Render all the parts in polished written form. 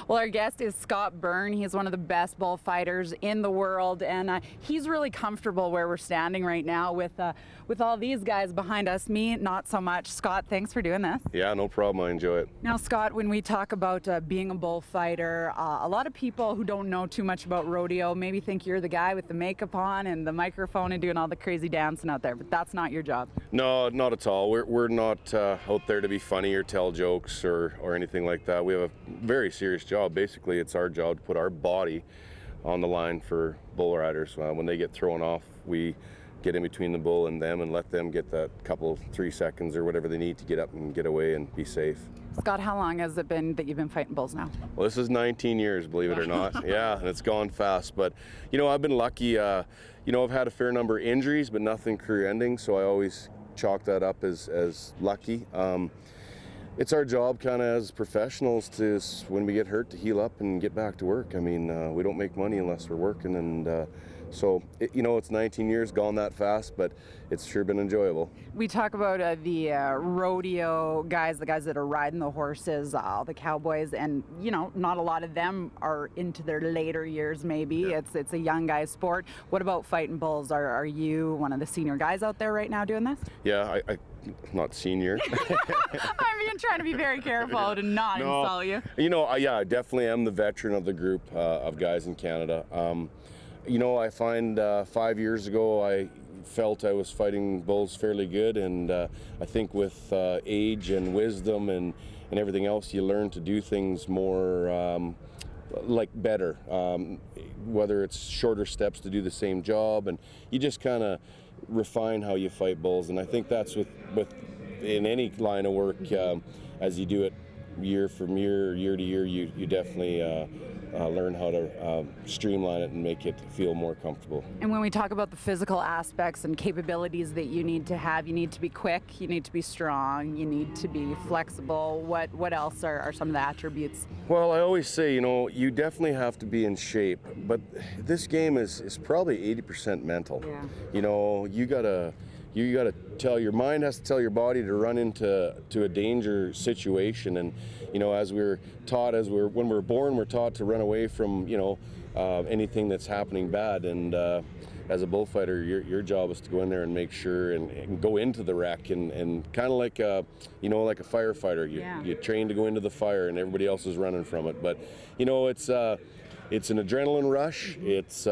Well, our guest is Scott Byrne. He's one of the best bullfighters in the world, and he's really comfortable where we're standing right now with all these guys behind us. Me, not so much. Scott, thanks for doing this. Yeah, no problem. I enjoy it. Now, Scott, when we talk about being a bullfighter, a lot of people who don't know too much about rodeo maybe think you're the guy with the makeup on and the microphone and doing all the crazy dancing out there, but that's not your job. No, not at all. We're not out there to be funny or tell jokes or anything like that. We have a very serious job. Basically, it's our job to put our body on the line for bull riders. When they get thrown off, we get in between the bull and them and let them get that couple, 3 seconds or whatever they need to get up and get away and be safe. Scott, how long has it been that you've been fighting bulls now? Well, this is 19 years, believe it or not. Yeah, and it's gone fast. But, you know, I've been lucky. You know, I've had a fair number of injuries, but nothing career-ending, so I always chalk that up as lucky. It's our job kind of as professionals to, when we get hurt, to heal up and get back to work. I mean, we don't make money unless we're working, and so, you know, it's 19 years, gone that fast, but it's sure been enjoyable. We talk about the rodeo guys, the guys that are riding the horses, all the cowboys, and, you know, not a lot of them are into their later years maybe. Yeah. It's a young guy's sport. What about fighting bulls? Are you one of the senior guys out there right now doing this? Yeah, I not senior. I'm trying to be very careful to not insult you. You know, yeah, I definitely am the veteran of the group of guys in Canada. You know, I find 5 years ago I felt I was fighting bulls fairly good, and I think with age and wisdom and everything else, you learn to do things more like better, whether it's shorter steps to do the same job, and you just kind of refine how you fight bulls. And I think that's with in any line of work, as you do it year from year to year, you definitely learn how to streamline it and make it feel more comfortable. And when we talk about the physical aspects and capabilities that you need to have, you need to be quick, you need to be strong, you need to be flexible. What else are some of the attributes? Well, I always say, you know, you definitely have to be in shape, but this game is probably 80% mental. Yeah. You know, you gotta tell your mind has to tell your body to run into a danger situation. And you know, as we're taught, when we're born, we're taught to run away from, you know, anything that's happening bad. And as a bullfighter, your job is to go in there and make sure and go into the wreck and kind of like you know, like a firefighter. You train to go into the fire and everybody else is running from it. But you know, it's an adrenaline rush. It's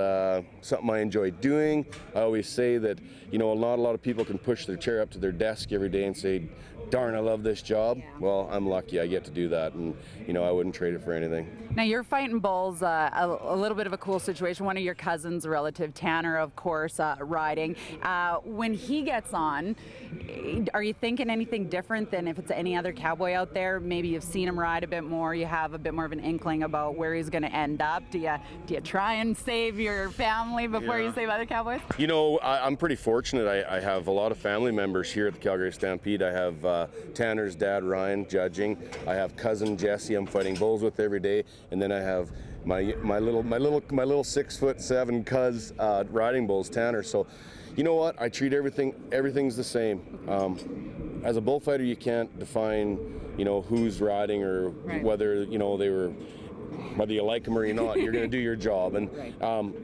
something I enjoy doing. I always say that, you know, not a lot of people can push their chair up to their desk every day and say, darn, I love this job. Yeah. Well, I'm lucky I get to do that, and, you know, I wouldn't trade it for anything. Now, you're fighting bulls, a little bit of a cool situation. One of your cousins, a relative, Tanner, of course, riding. When he gets on, are you thinking anything different than if it's any other cowboy out there? Maybe you've seen him ride a bit more, you have a bit more of an inkling about where he's going to end up. Do you try and save your family before you save other cowboys? You know, I'm pretty fortunate. I have a lot of family members here at the Calgary Stampede. I have Tanner's dad, Ryan, judging. I have cousin Jesse I'm fighting bulls with every day, and then I have my little 6'7" cuz riding bulls, Tanner. So, you know what? I treat everything's the same. As a bullfighter, you can't define, you know, who's riding or whether, you know, whether you like them or you're not. You're going to do your job, and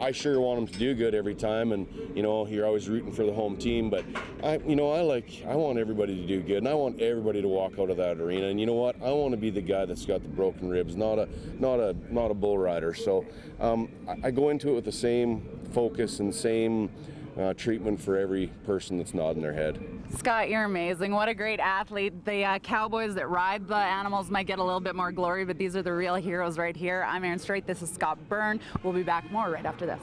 I sure want them to do good every time. And you know, you're always rooting for the home team, but I want everybody to do good, and I want everybody to walk out of that arena. And you know what? I want to be the guy that's got the broken ribs, not a bull rider. So I go into it with the same focus and same treatment for every person that's nodding their head. Scott, you're amazing. What a great athlete. The cowboys that ride the animals might get a little bit more glory, but these are the real heroes right here. I'm Erin. This is Scott Byrne. We'll be back more right after this.